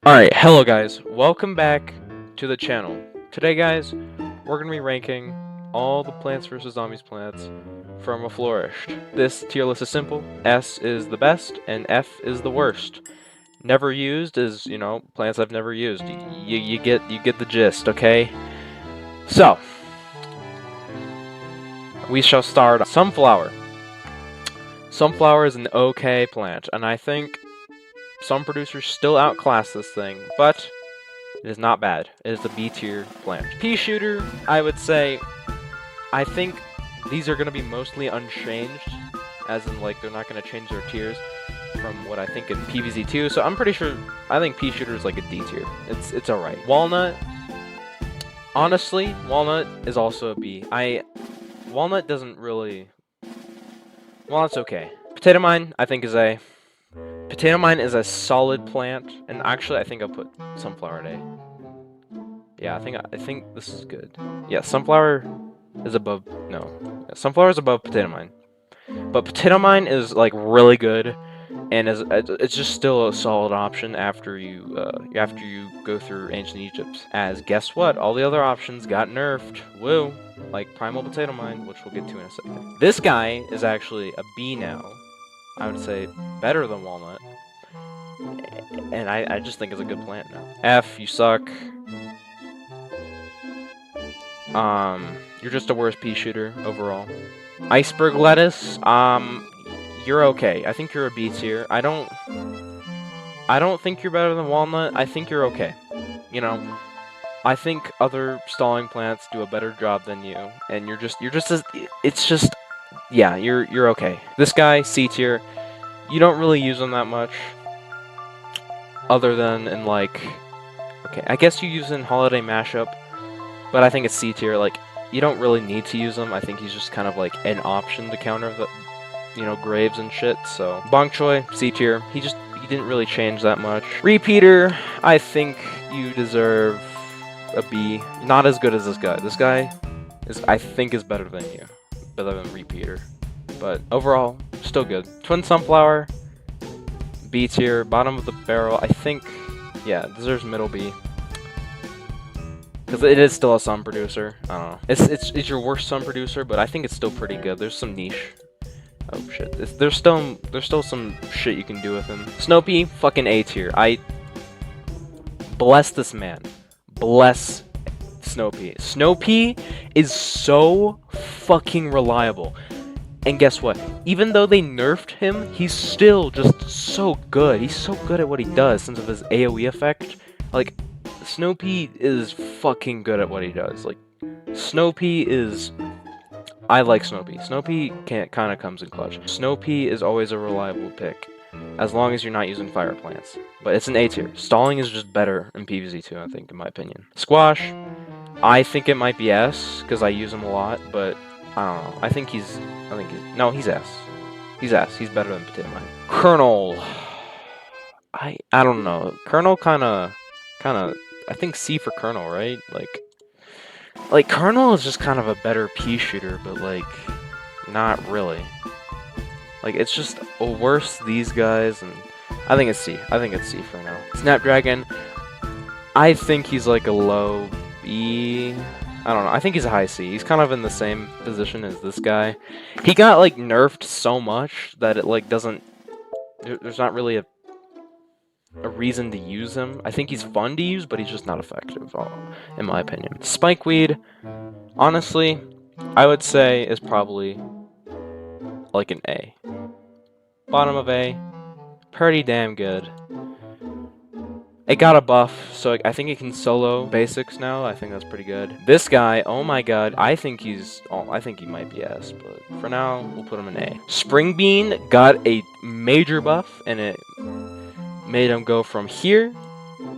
Alright, hello guys, welcome back to the channel. Today guys, we're going to be ranking all the Plants vs. Zombies plants from Reflourished. This tier list is simple. S is the best and F is the worst. Never used is, you know, plants I've never used. You get the gist, okay? So, we shall start Sunflower. Sunflower is an okay plant, and I think some producers still outclass this thing, but it is not bad. It is the B tier plant. Pea shooter, I would say, I think these are going to be mostly unchanged, as in like they're not going to change their tiers from what I think in PvZ2. So I'm pretty sure, I think pea shooter is like a D tier. It's alright. Walnut, honestly, walnut is also a B. Walnut doesn't really, walnut's okay. Potato mine, I think is A. Potato mine is a solid plant, and actually I think I'll put sunflower at A. Yeah, I think this is good. Yeah, sunflower is above, no. Yeah, sunflower is above potato mine. But potato mine is like really good, and it's just still a solid option after you go through ancient Egypt. As guess what? All the other options got nerfed. Woo! Like Primal potato mine, which we'll get to in a second. This guy is actually a B now. I would say better than walnut. And I just think it's a good plant now. F, you suck. You're just a worse pea shooter overall. Iceberg lettuce, you're okay. I think you're a B tier. I don't think you're better than walnut. I think you're okay. You know, I think other stalling plants do a better job than you, and you're just yeah, you're okay. This guy, C tier, you don't really use him that much, other than in like, okay, I guess you use in holiday mashup, but I think it's C tier. Like, you don't really need to use him. I think he's just kind of like an option to counter the, you know, graves and shit. So Bok Choy, C tier. He didn't really change that much. Repeater, I think you deserve a B. Not as good as this guy. This guy I think is better than you, better than Repeater. But overall, still good. Twin Sunflower, B tier. Bottom of the barrel, I think, yeah, deserves middle B. Because it is still a sun producer. I don't know. It's your worst sun producer, but I think it's still pretty good. There's some niche. Oh shit. There's still some shit you can do with him. Snoopy, fucking A tier. I bless this man. Bless Snoopy. Snoopy is so fucking reliable. And guess what? Even though they nerfed him, he's still just so good. He's so good at what he does, since of his AoE effect. Like, Snoopy is fucking good at what he does. Like, Snoopy is... I like Snoopy. Snoopy kind of comes in clutch. Snoopy is always a reliable pick, as long as you're not using fire plants. But it's an A tier. Stalling is just better in PvZ2, I think, in my opinion. Squash, I think it might be S, because I use him a lot, but I don't know. I think he's no, he's S. He's S. He's better than Potato Mine. Colonel, I don't know. Colonel kind of, I think C for Colonel, right? Like Colonel is just kind of a better pea shooter, but like, not really. Like, it's just worse these guys, and I think it's C. I think it's C for now. Snapdragon, I think he's like a low B. I don't know. I think he's a high C. He's kind of in the same position as this guy. He got like nerfed so much that it like doesn't. There's not really a reason to use him. I think he's fun to use, but he's just not effective, in my opinion. Spikeweed, honestly, I would say is probably like an A. Bottom of A, pretty damn good. It got a buff, so I think it can solo basics now. I think that's pretty good. This guy, oh my god, I think he might be S, but for now, we'll put him in A. Spring Bean got a major buff, and it made him go from here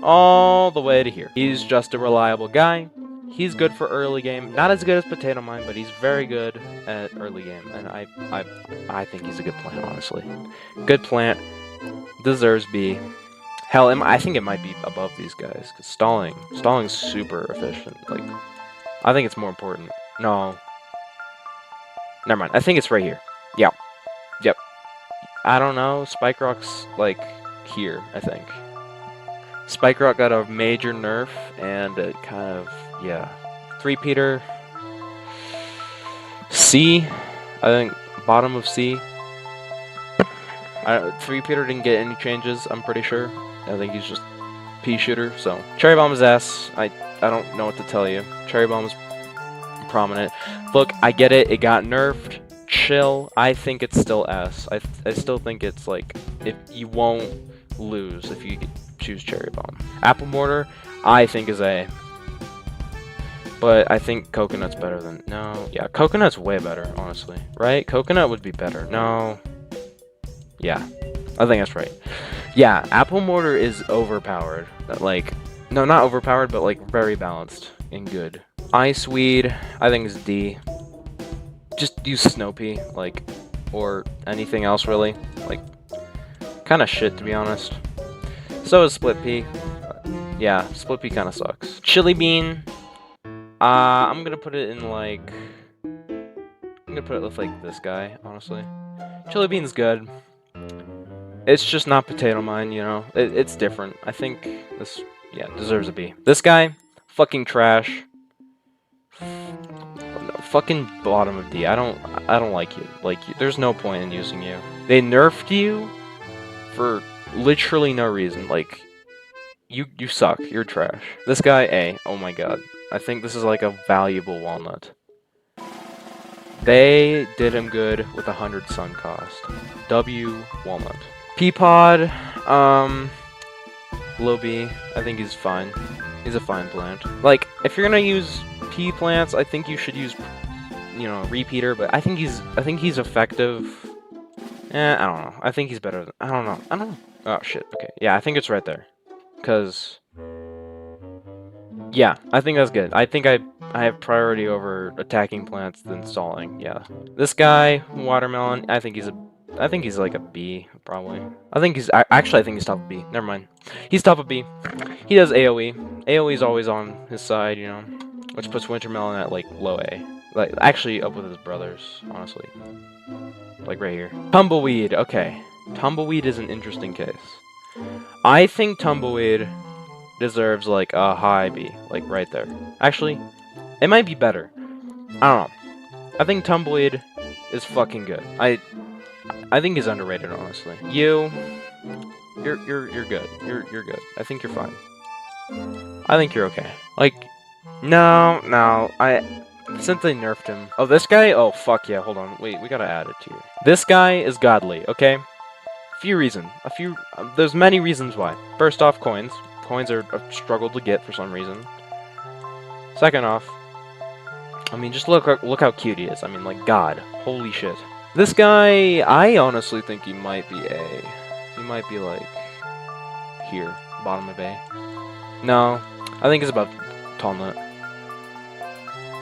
all the way to here. He's just a reliable guy. He's good for early game. Not as good as Potato Mine, but he's very good at early game, and I think he's a good plant, honestly. Good plant. Deserves B. Hell, I think it might be above these guys, because stalling's super efficient. Like, I think it's more important. No. Never mind. I think it's right here. Yep. I don't know. Spike Rock's, like, here, I think. Spike Rock got a major nerf, and it kind of, yeah. 3-peater, C, I think bottom of C. 3-peater didn't get any changes, I'm pretty sure. I think he's just pea shooter, so. Cherry Bomb is S. I don't know what to tell you. Cherry Bomb is prominent. Look, I get it, it got nerfed. Chill. I think it's still S. I still think it's like, if you won't lose if you choose Cherry Bomb. Apple Mortar, I think is A. But I think Coconut's better than... No. Yeah, Coconut's way better, honestly. Right? Coconut would be better. No. Yeah. I think that's right. Yeah, Apple Mortar is overpowered. Like, no, not overpowered, but like very balanced and good. Iceweed, I think is D. Just use Snow-Pea, like, or anything else really. Like, kind of shit to be honest. So is Split Pea. Yeah, Split Pea kind of sucks. Chili Bean. I'm gonna put it in like... I'm gonna put it with like this guy, honestly. Chili Bean's good. It's just not Potato Mine, you know. It's different. I think this, yeah, deserves a B. This guy, fucking trash. Fucking bottom of D. I don't like you. Like, there's no point in using you. They nerfed you for literally no reason. Like, you suck. You're trash. This guy, A. Oh my god. I think this is like a valuable walnut. They did him good with 100 sun cost. W walnut. Peapod, low B. I think he's fine. He's a fine plant. Like, if you're gonna use pea plants, I think you should use, you know, repeater. But I think he's effective. I don't know. I think he's better than. I don't know. Oh shit. Okay. Yeah, I think it's right there. Cause. Yeah, I think that's good. I think I have priority over attacking plants than stalling. Yeah. This guy, watermelon. I think he's like a B, probably. Actually, I think he's top of B. Never mind. He's top of B. He does AoE. AoE is always on his side, you know, which puts Wintermelon at, like, low A. Like, actually, up with his brothers, honestly. Like, right here. Tumbleweed. Okay. Tumbleweed is an interesting case. I think Tumbleweed deserves, like, a high B. Like, right there. Actually, it might be better. I don't know. I think Tumbleweed is fucking good. I think he's underrated, honestly. You're good. You're good. I think you're fine. I think you're okay. Like, no, since they nerfed him. Oh, this guy? Oh, fuck yeah, hold on. Wait, we gotta add it to you. This guy is godly, okay? There's many reasons why. First off, coins. Coins are a struggle to get for some reason. Second off, I mean, just look how cute he is. I mean, like, God. Holy shit. This guy, I honestly think he might be A. He might be, like, here. Bottom of A. No. I think it's above Tall Nut.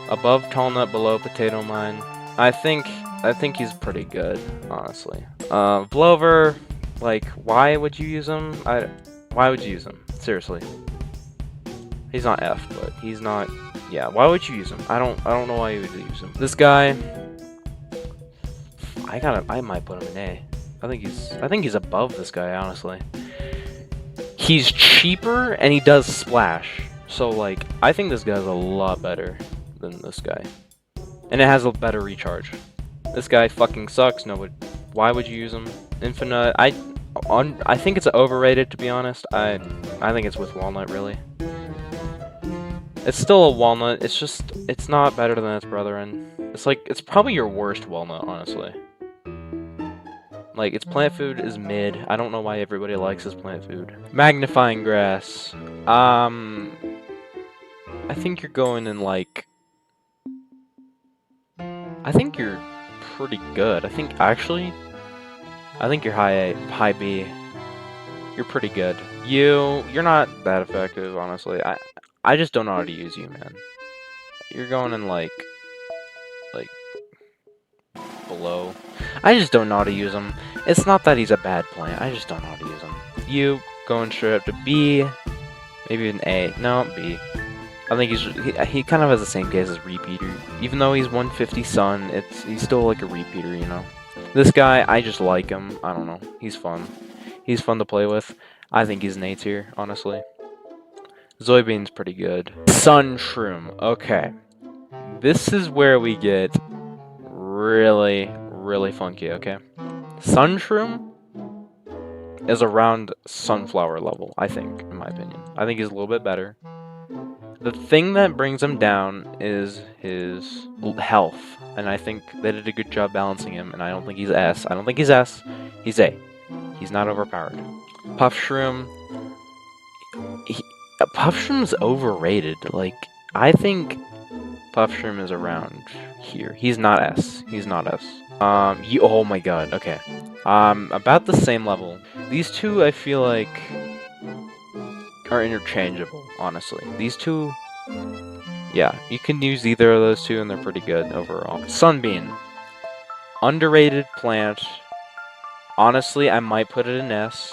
Above Tall Nut, below Potato Mine. I think he's pretty good, honestly. Blover, like, why would you use him? Why would you use him? Seriously. He's not F, but he's not... Yeah, why would you use him? I don't know why you would use him. This guy... I might put him in A. I think he's above this guy, honestly. He's cheaper, and he does splash. So, like, I think this guy's a lot better than this guy. And it has a better recharge. This guy fucking sucks. No, why would you use him? Infinite, I think it's overrated, to be honest. I think it's with Walnut, really. It's still a Walnut, it's not better than its brethren. It's probably your worst Walnut, honestly. Like, its plant food is mid. I don't know why everybody likes his plant food. Magnifying Grass. I think you're going in, like... I think you're pretty good. I think you're high B. You're pretty good. You're not that effective, honestly. I just don't know how to use you, man. You're going in, like below. I just don't know how to use him. It's not that he's a bad plant. I just don't know how to use him. You going straight up to B, maybe an A. No, B. I think he kind of has the same case as Repeater. Even though he's 150 Sun, he's still like a Repeater, you know. This guy, I just like him. I don't know. He's fun. He's fun to play with. I think he's an A tier, honestly. Soybean's pretty good. Sunshroom. Okay. This is where we get really, really funky, okay? Sunshroom is around sunflower level, I think, in my opinion. I think he's a little bit better. The thing that brings him down is his health, and I think they did a good job balancing him, and I don't think he's S. I don't think he's S. He's A. He's not overpowered. Puffshroom. Puffshroom's overrated. Like, I think Puffshroom is around here. He's not S. He's not S. Oh my god, okay. About the same level. These two, I feel like, are interchangeable, honestly. These two, yeah, you can use either of those two and they're pretty good overall. Sunbean. Underrated plant. Honestly, I might put it in S.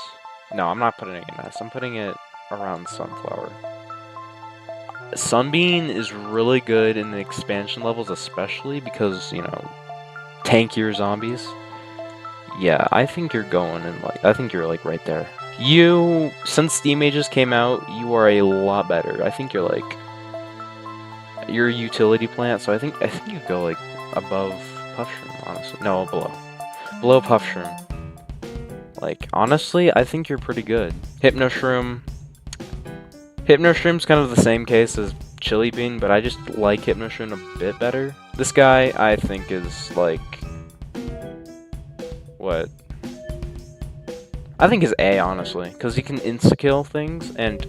No, I'm not putting it in S. I'm putting it around sunflower. Sunbean is really good in the expansion levels, especially because, you know, tankier zombies. Yeah, I think you're going in, like, I think you're, like, right there. You, since Steam Mages came out, you are a lot better. I think you're, like, you're a utility plant, so I think you go, like, above Puffshroom, honestly. No, below. Below Puffshroom. Like, honestly, I think you're pretty good. Hypnoshroom. Hypnoshroom's kind of the same case as Chili Bean, but I just like Hypnoshroom a bit better. This guy, I think, is, like... What? I think is A, honestly, because he can insta-kill things, and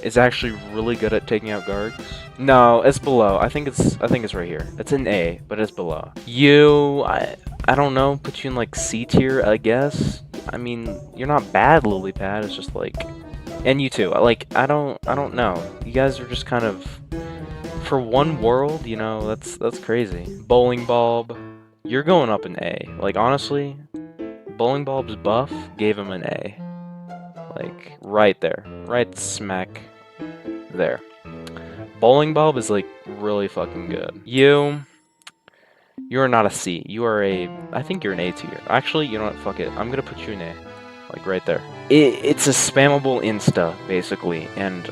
is actually really good at taking out guards. No, it's below. I think it's right here. It's an A, but it's below. You, I don't know, put you in like C tier, I guess. I mean, you're not bad, Lilypad. It's just like, and you too. Like, I don't know. You guys are just kind of, for one world, you know, that's crazy. Bowling Bulb, you're going up in A. Like, honestly, Bowling Bulb's buff gave him an A. Like, right there. Right smack there. Bowling Bulb is, like, really fucking good. You are not a C. You are a... I think you're an A tier. Actually, you know what? Fuck it. I'm gonna put you in A. Like, right there. It's a spammable insta, basically, and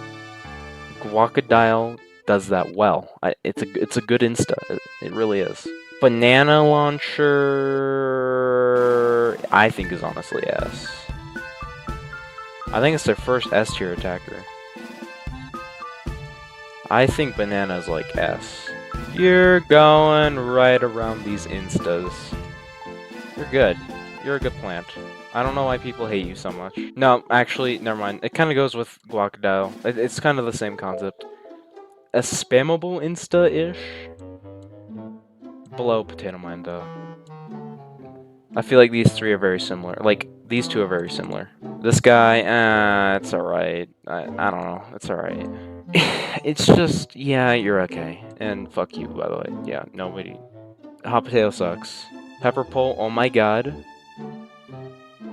Guacadile does that well. It's a good insta. It really is. Banana Launcher... I think is honestly S. I think it's their first S tier attacker. I think Banana's like S. You're going right around these instas. You're good. You're a good plant. I don't know why people hate you so much. No, actually, never mind. It kind of goes with Guacadile. It's kind of the same concept. A spammable insta-ish. Below Potato Mine, though. I feel like these three are very similar. Like, these two are very similar. This guy, it's alright. I don't know. It's alright. It's just, yeah, you're okay. And fuck you, by the way. Yeah, nobody. Hot Potato sucks. Pepper Pole, oh my god.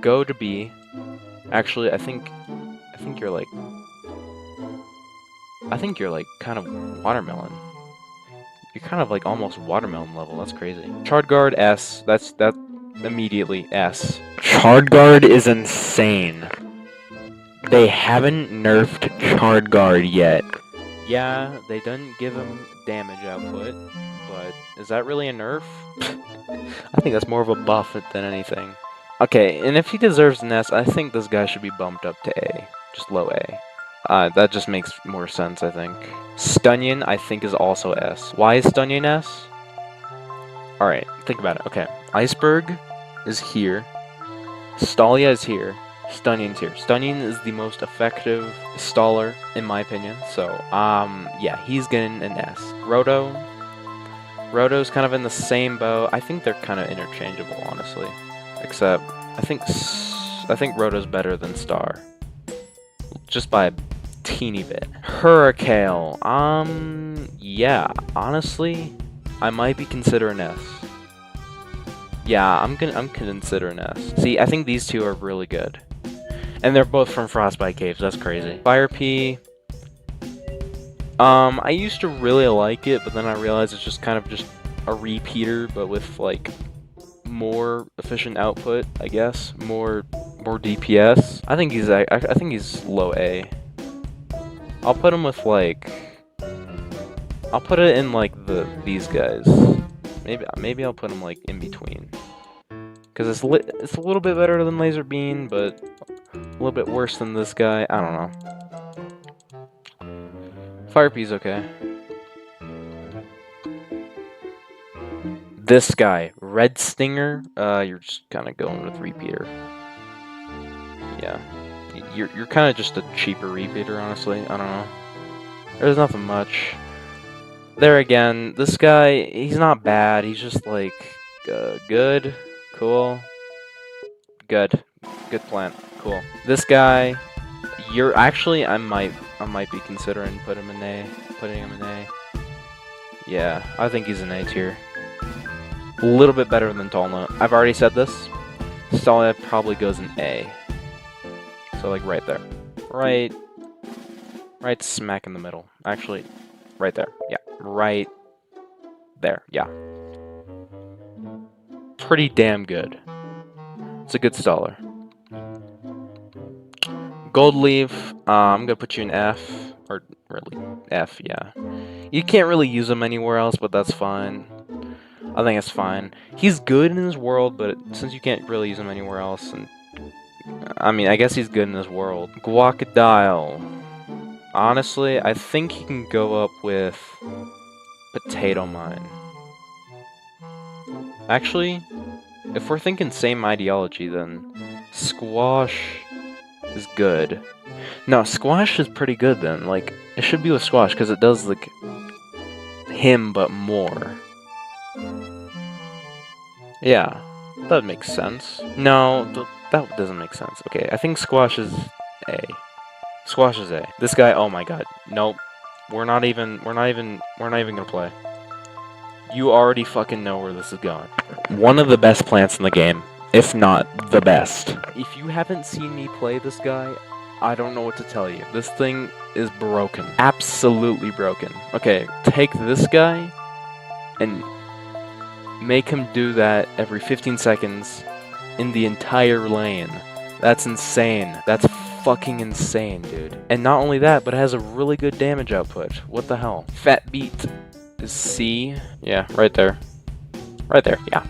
Go to B. Actually, I think you're like... I think you're like kind of watermelon. You're kind of like almost watermelon level. That's crazy. Chard Guard S. That immediately S. Chard Guard is insane. They haven't nerfed Chard Guard yet. Yeah, they didn't give him damage output, but is that really a nerf? I think that's more of a buff than anything. Okay, and if he deserves an S, I think this guy should be bumped up to A. Just low A. That just makes more sense, I think. Stunyon, I think, is also S. Why is Stunyon S? Alright, think about it. Okay, Iceberg is here. Stalia is here. Stunyon's here. Stunyon is the most effective staller, in my opinion. So, yeah, he's getting an S. Roto's kind of in the same boat. I think they're kind of interchangeable, honestly. Except, I think Roto's better than Star. Just by a teeny bit. Hurricane. Yeah, honestly, I might be considering S. Yeah, I'm considering S. See, I think these two are really good. And they're both from Frostbite Caves, that's crazy. Fire P. I used to really like it, but then I realized it's just kind of just a repeater, but with like more efficient output, I guess. More DPS. I think he's low A. I'll put him with like, I'll put it in like these guys. Maybe I'll put him like in between, because it's a little bit better than Laser Beam, but a little bit worse than this guy. I don't know. Fire P's okay. This guy, Red Stinger. You're just kind of going with Repeater. Yeah, you're kind of just a cheaper Repeater, honestly. I don't know. There's nothing much. There again, this guy, he's not bad. He's just like good, cool, good plant, cool. This guy, you're actually, I might be considering putting him in A. Yeah, I think he's an A tier. A little bit better than Tallnut. I've already said this. Tallnut probably goes in A. So like right there, right smack in the middle. Actually, right there. Yeah, right there. Yeah. Pretty damn good. It's a good staller. Gold Leaf, I'm gonna put you in F, or really F, yeah. You can't really use him anywhere else, but that's fine. I think it's fine. He's good in his world, but since you can't really use him anywhere else, and I mean, I guess he's good in his world. Guacadile. Honestly, I think he can go up with Potato Mine. Actually, if we're thinking same ideology, then Squash is good. No, Squash is pretty good then. Like, it should be with Squash because it does like him but more. Yeah, that makes sense. No, that doesn't make sense. Okay, I think Squash is A. Squash is A. This guy, oh my god, nope. We're not even gonna play. You already fucking know where this is going. One of the best plants in the game, if not the best. If you haven't seen me play this guy, I don't know what to tell you. This thing is broken. Absolutely broken. Okay, take this guy and make him do that every 15 seconds in the entire lane. That's insane. That's fucking insane, dude. And not only that, but it has a really good damage output. What the hell? Fat Beat is C. Yeah, right there. Right there, yeah.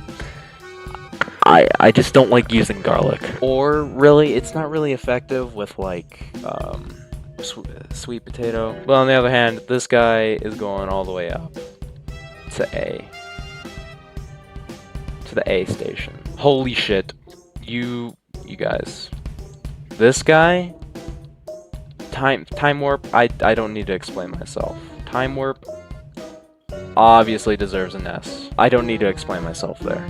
I just don't like using garlic. Or really, it's not really effective with like sweet potato. But on the other hand, this guy is going all the way up to A. To the A station. Holy shit. You guys. This guy, Time Warp, I don't need to explain myself. Time Warp obviously deserves an S. I don't need to explain myself there.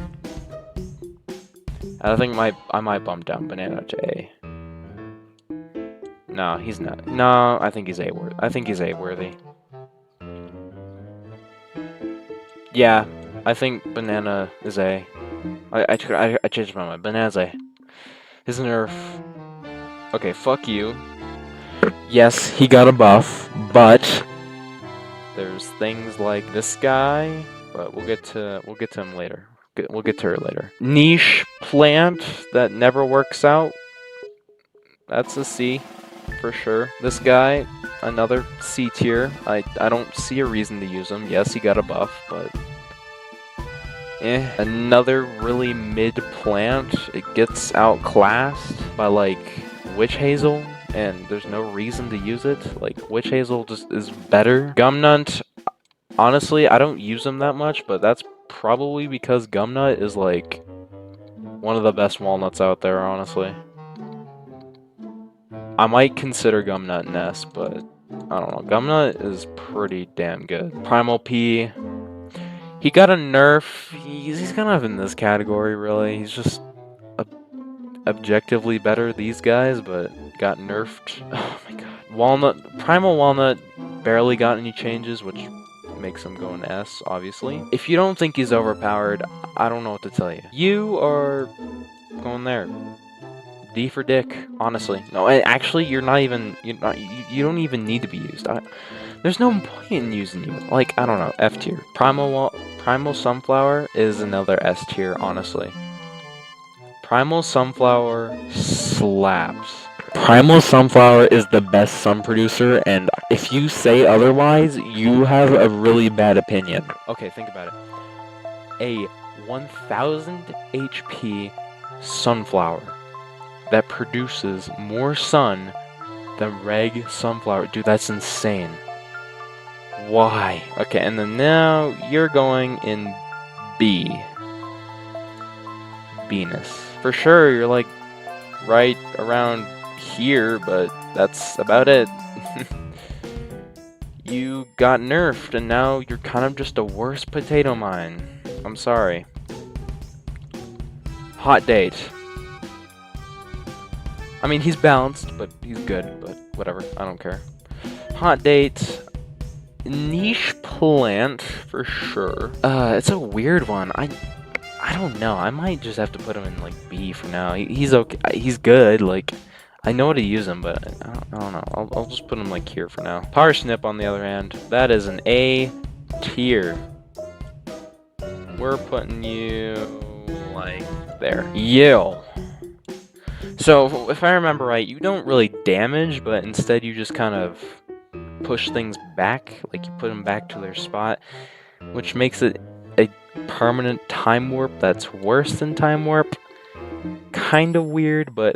I think I might bump down Banana to A. No, he's not. No, I think he's A worthy. I think he's A worthy. Yeah, I think Banana is A. I changed my mind. Banana's A. His nerf. Okay, fuck you. Yes, he got a buff, but there's things like this guy. But we'll get to him later. We'll get to her later. Niche plant that never works out. That's a C, for sure. This guy, another C tier. I don't see a reason to use him. Yes, he got a buff, but another really mid plant. It gets outclassed by like Witch Hazel, and there's no reason to use it. Like, Witch Hazel just is better. Gumnut, honestly, I don't use him that much, but that's probably because Gumnut is like one of the best walnuts out there, honestly. I might consider Gumnut an S, but I don't know. Gumnut is pretty damn good. Primal P, he got a nerf. He's kind of in this category, really. He's just objectively better these guys, but got nerfed. Oh my god. Primal Walnut barely got any changes, which makes him go an S, obviously. If you don't think he's overpowered, I don't know what to tell you. You are going there. D for dick, honestly. No, actually, you don't even need to be used. There's no point in using you. Like, I don't know, F tier. Primal Sunflower is another S tier, honestly. Primal Sunflower slaps. Primal Sunflower is the best sun producer, and if you say otherwise, you have a really bad opinion. Okay, think about it. A 1000 HP sunflower that produces more sun than reg sunflower. Dude, that's insane. Why? Okay, and then now you're going in B. Venus. For sure, you're like right around here, but that's about it. You got nerfed, and now you're kind of just a worse potato mine. I'm sorry. Hot date. I mean, he's balanced, but he's good, but whatever. I don't care. Hot date. Niche plant, for sure. It's a weird one. I don't know. I might just have to put him in, like, B for now. He's okay. He's good, like... I know how to use them, but I don't know. I'll just put them like here for now. Parsnip, on the other hand, that is an A tier. We're putting you like there. Yo. So if I remember right, you don't really damage, but instead you just kind of push things back, like you put them back to their spot, which makes it a permanent time warp that's worse than time warp. Kind of weird, but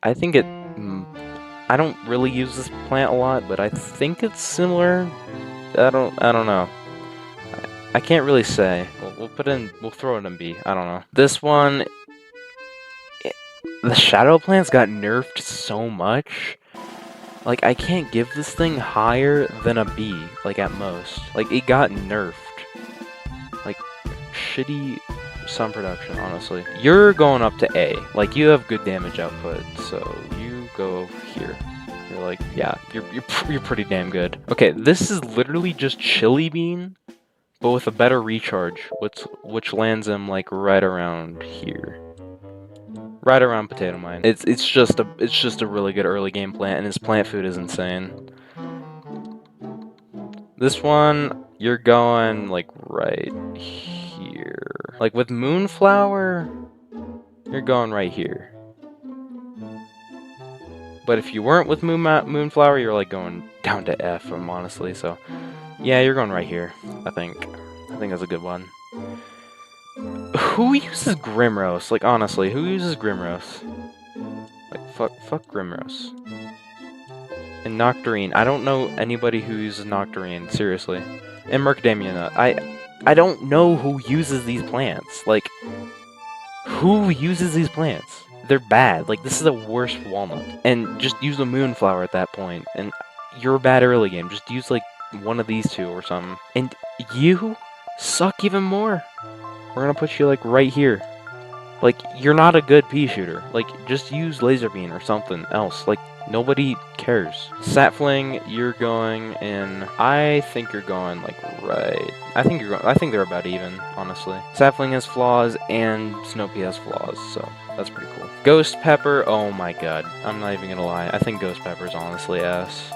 I think it... I don't really use this plant a lot, but I think it's similar. I don't know. I can't really say. We'll throw it in B. I don't know. This one... the shadow plants got nerfed so much. Like, I can't give this thing higher than a B, like, at most. Like, it got nerfed. Like, shitty... sun production, honestly. You're going up to A. Like, you have good damage output, so you go here. You're like, yeah, you're pretty damn good. Okay, this is literally just Chili Bean, but with a better recharge, which lands him like right around here. Right around Potato Mine. It's just a really good early game plant, and his plant food is insane. This one, you're going like right here. Like with Moonflower, you're going right here. But if you weren't with Moonflower, you're like going down to F, honestly. So yeah, you're going right here. I think that's a good one. Who uses Grimrose? Like, honestly, who uses Grimrose? Like, fuck Grimrose. And Nocturine. I don't know anybody who uses Nocturine, seriously. And Macadamia Nut. I don't know who uses these plants. Like, who uses these plants? They're bad. Like, this is the worst walnut. And just use the Moonflower at that point. And you're a bad early game. Just use, like, one of these two or something. And you suck even more. We're gonna put you, like, right here. Like, you're not a good pea shooter. Like, just use Laser Beam or something else. Like, nobody cares. Sapfling, you're going in... I think you're going, like, right... I think they're about even, honestly. Sapfling has flaws, and Snoopy has flaws, so that's pretty cool. Ghost Pepper, oh my god. I'm not even gonna lie. I think Ghost Pepper's honestly ass.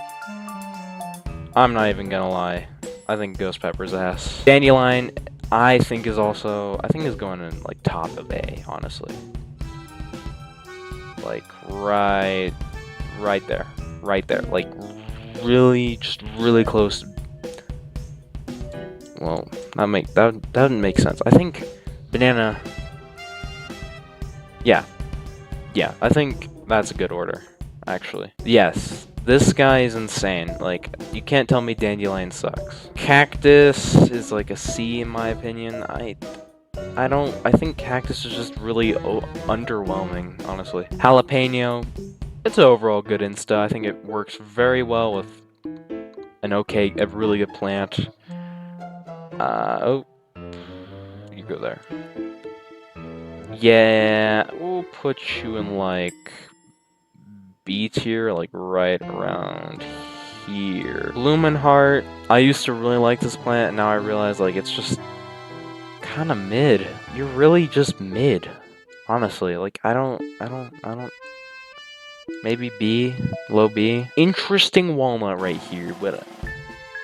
I'm not even gonna lie. I think Ghost Pepper's ass. Dandelion... I think is going in, like, top of A, honestly. Like, right there. Right there. Like, really, just really close. Well, that doesn't make sense. I think Banana... Yeah, I think that's a good order, actually. Yes. This guy is insane. Like, you can't tell me Dandelion sucks. Cactus is like a C in my opinion. I think Cactus is just really underwhelming, honestly. Jalapeno, it's an overall good insta. I think it works very well with a really good plant. Oh, you go there. Yeah, we'll put you in like B tier, like right around here. Lumen Heart, I used to really like this plant, and now I realize like it's just kind of mid. You're really just mid, honestly. Like I don't. Maybe B, low B. Interesting walnut right here, but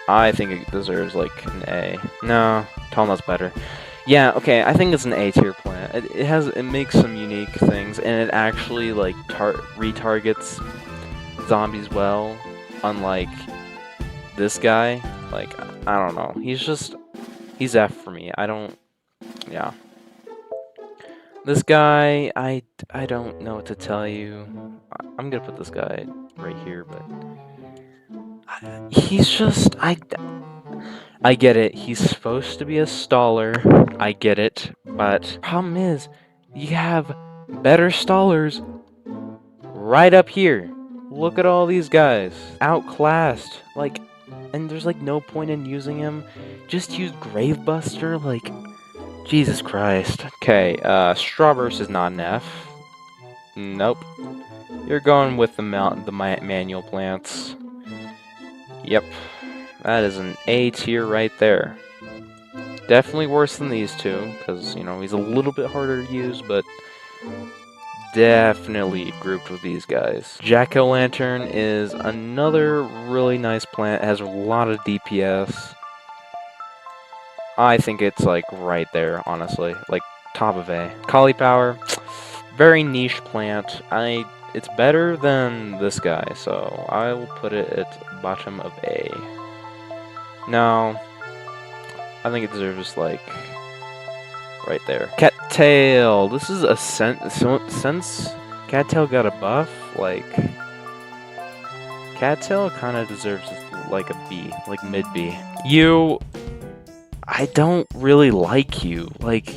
I think it deserves like an A. No, Talnut's better. Yeah, okay, I think it's an A tier plant. It makes some unique things, and it actually like retargets zombies well, unlike this guy. Like, I don't know. He's F for me. I don't, yeah. This guy, I don't know what to tell you. I'm gonna put this guy right here, but he's just, I get it. He's supposed to be a staller. I get it. But problem is, you have better stallers right up here. Look at all these guys. Outclassed. Like, and there's like no point in using him. Just use Gravebuster. Like, Jesus Christ. Okay, Strawburst is not an F. Nope. You're going with the manual plants. Yep. That is an A tier right there. Definitely worse than these two, because, you know, he's a little bit harder to use, but definitely grouped with these guys. Jack-o'-lantern is another really nice plant. It has a lot of DPS. I think it's, like, right there, honestly. Like, top of A. Cauliflower, very niche plant. It's better than this guy, so I will put it at bottom of A. No, I think it deserves, like, right there. Cattail. This is a since Cattail got a buff, like, Cattail kind of deserves like a B, like mid B. I don't really like you. Like,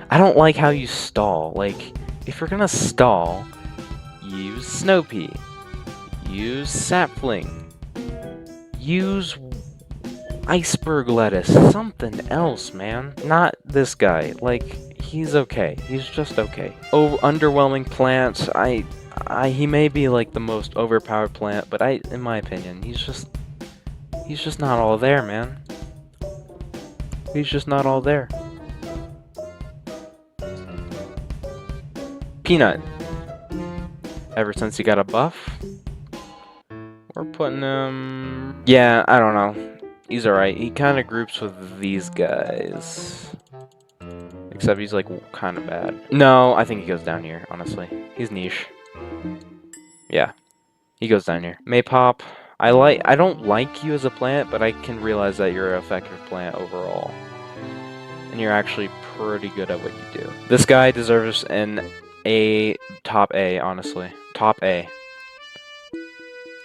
I don't like how you stall. Like, if you're gonna stall, use Snowpea, use Sapling, use iceberg lettuce, something else, man. Not this guy. Like, he's okay. He's just okay. Oh, underwhelming plants. He may be like the most overpowered plant, but in my opinion, he's just not all there, man. He's just not all there. Peanut. Ever since he got a buff, we're putting him. Yeah, I don't know. He's alright. He kind of groups with these guys. Except he's, like, kind of bad. No, I think he goes down here, honestly. He's niche. Yeah. He goes down here. Maypop. I don't like you as a plant, but I can realize that you're an effective plant overall. And you're actually pretty good at what you do. This guy deserves an A, top A, honestly. Top A.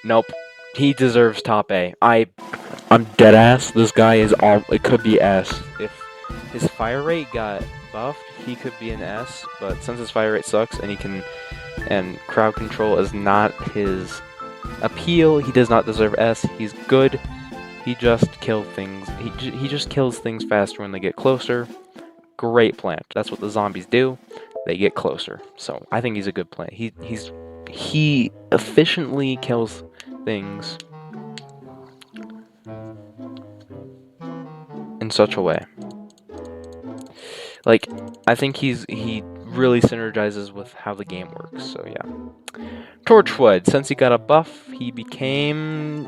Nope. He deserves top A. I'm dead ass. This guy is all. It could be S. If his fire rate got buffed, he could be an S. But since his fire rate sucks and crowd control is not his appeal, he does not deserve S. He's good. He just kills things. He just kills things faster when they get closer. Great plant. That's what the zombies do. They get closer. So I think he's a good plant. He efficiently kills things in such a way. Like, I think he really synergizes with how the game works, so yeah. Torchwood, since he got a buff, he became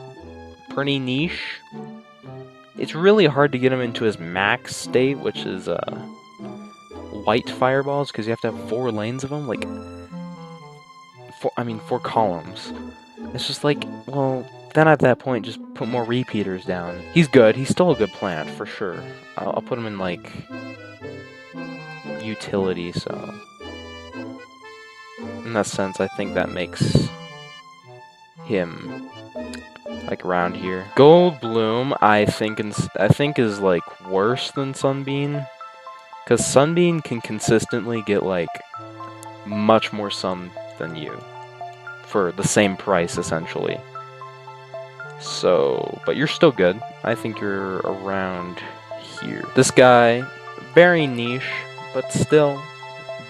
pretty niche. It's really hard to get him into his max state, which is white fireballs, because you have to have 4 lanes of them, like, 4 columns. It's just like, well, then at that point, just put more repeaters down. He's good. He's still a good plant, for sure. I'll put him in, like, utility, so... in that sense, I think that makes him, like, around here. Gold Bloom, I think is, like, worse than Sunbeam. Because Sunbeam can consistently get, like, much more sun than you. For the same price, essentially. So, but you're still good. I think you're around here. This guy, very niche, but still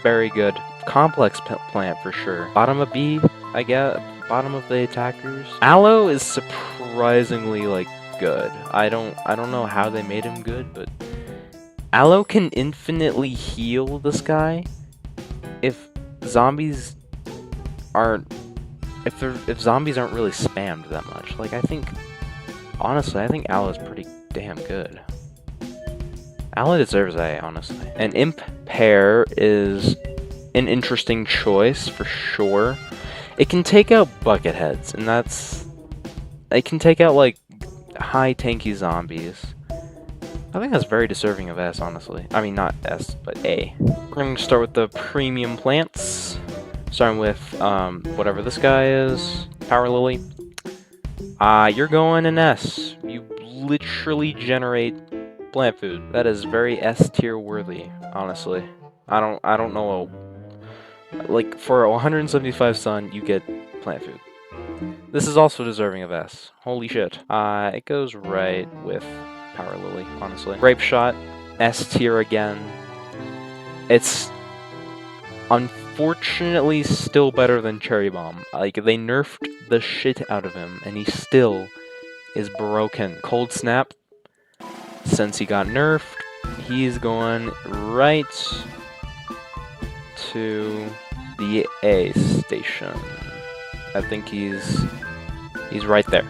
very good. Complex plant for sure. Bottom of B, I guess. Bottom of the attackers. Aloe is surprisingly, like, good. I don't know how they made him good, but Aloe can infinitely heal this guy if zombies aren't really spammed that much. Like, honestly, I think Aloe's pretty damn good. Ally deserves A, honestly. And Imp Pair is an interesting choice for sure. It can take out bucket heads, and that's... It can take out, like, high tanky zombies. I think that's very deserving of S, honestly. I mean, not S, but A. We're going to start with the premium plants. Starting with, whatever this guy is. Power Lily. You're going in S. You literally generate plant food. That is very S tier worthy, honestly. I don't know. Like, for 175 sun, you get plant food. This is also deserving of S. Holy shit. It goes right with Power Lily, honestly. Grape Shot, S tier again. It's unfortunately still better than Cherry Bomb. Like, they nerfed the shit out of him, and he still is broken. Cold Snap, since he got nerfed, he's going right to the A station. I think he's right there.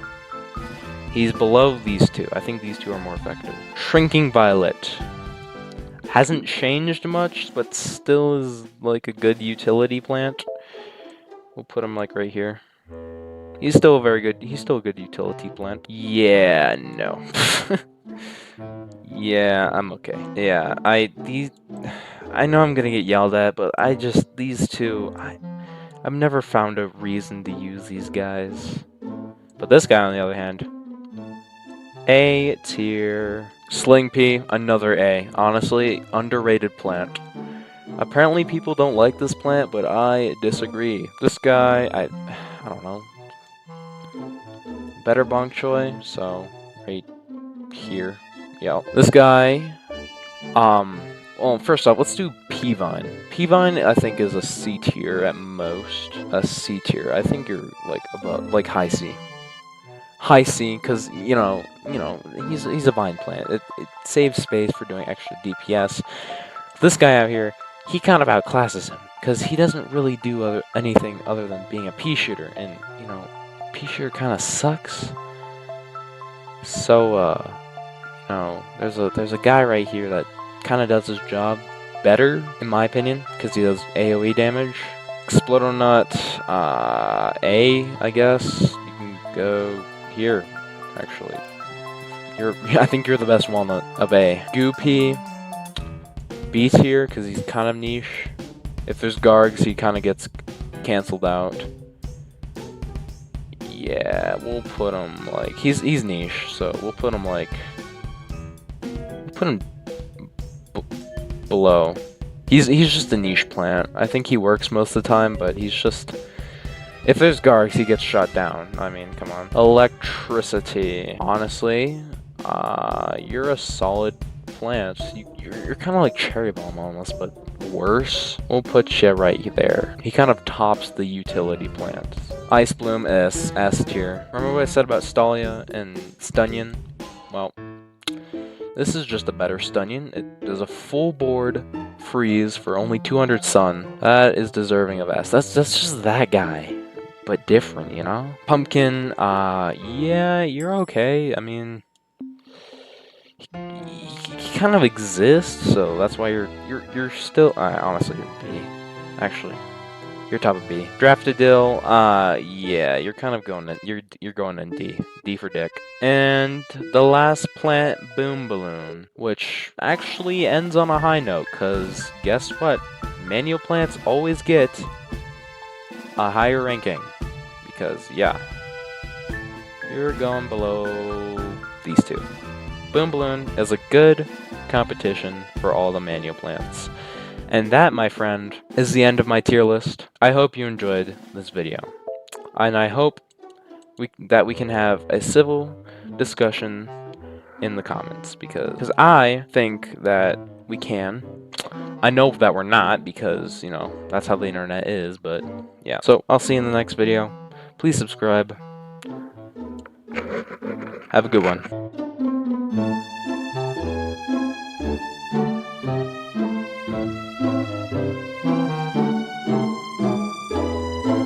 He's below these two. I think these two are more effective. Shrinking Violet. Hasn't changed much, but still is like a good utility plant. We'll put him like right here. He's still a good utility plant. Yeah, no. Yeah, I'm okay. Yeah, I know I'm gonna get yelled at, but these two, I've never found a reason to use these guys. But this guy, on the other hand, A tier. Sling P, another A. Honestly, underrated plant. Apparently people don't like this plant, but I disagree. This guy, I don't know. Better bok choy, so right here. Yeah. This guy, well, first off, let's do P-Vine. P-Vine, I think, is a C tier at most. A C tier. I think you're like above, like high C. High C, because you know, he's a vine plant. It saves space for doing extra DPS. This guy out here, he kind of outclasses him because he doesn't really do anything other than being a pea shooter, and you know, pea shooter kind of sucks. So you know, there's a guy right here that kind of does his job better, in my opinion, because he does AOE damage. Explodonut, A, I guess. You can go here, actually. I think you're the best walnut of A. Goopy, B tier, because he's kind of niche. If there's Gargs, he kind of gets canceled out. Yeah, we'll put him like he's niche, so we'll put him like below. He's just a niche plant. I think he works most of the time, but he's just... If there's Gargs, he gets shot down. I mean, come on. Electricity. Honestly, you're a solid plant. You're kind of like Cherry Bomb almost, but worse. We'll put you right there. He kind of tops the utility plants. Ice Bloom is S tier. Remember what I said about Stalia and Stunyon? Well, this is just a better Stunyon. It does a full board freeze for only 200 sun. That is deserving of S. That's just that guy, but different, you know? Pumpkin, yeah, you're okay. I mean, he kind of exists, so that's why you're still... honestly, you're B. Actually, you're top of B. Draftadil, yeah, you're kind of going in... You're going in D. D for dick. And the last plant, Boom Balloon, which actually ends on a high note, because guess what? Manual plants always get a higher ranking. Because, yeah, you're going below these two. Boom Balloon is a good competition for all the manual plants. And that, my friend, is the end of my tier list. I hope you enjoyed this video. And I hope that we can have a civil discussion in the comments, because I think that we can. I know that we're not, because, you know, that's how the internet is, but yeah. So, I'll see you in the next video. Please subscribe. Have a good one.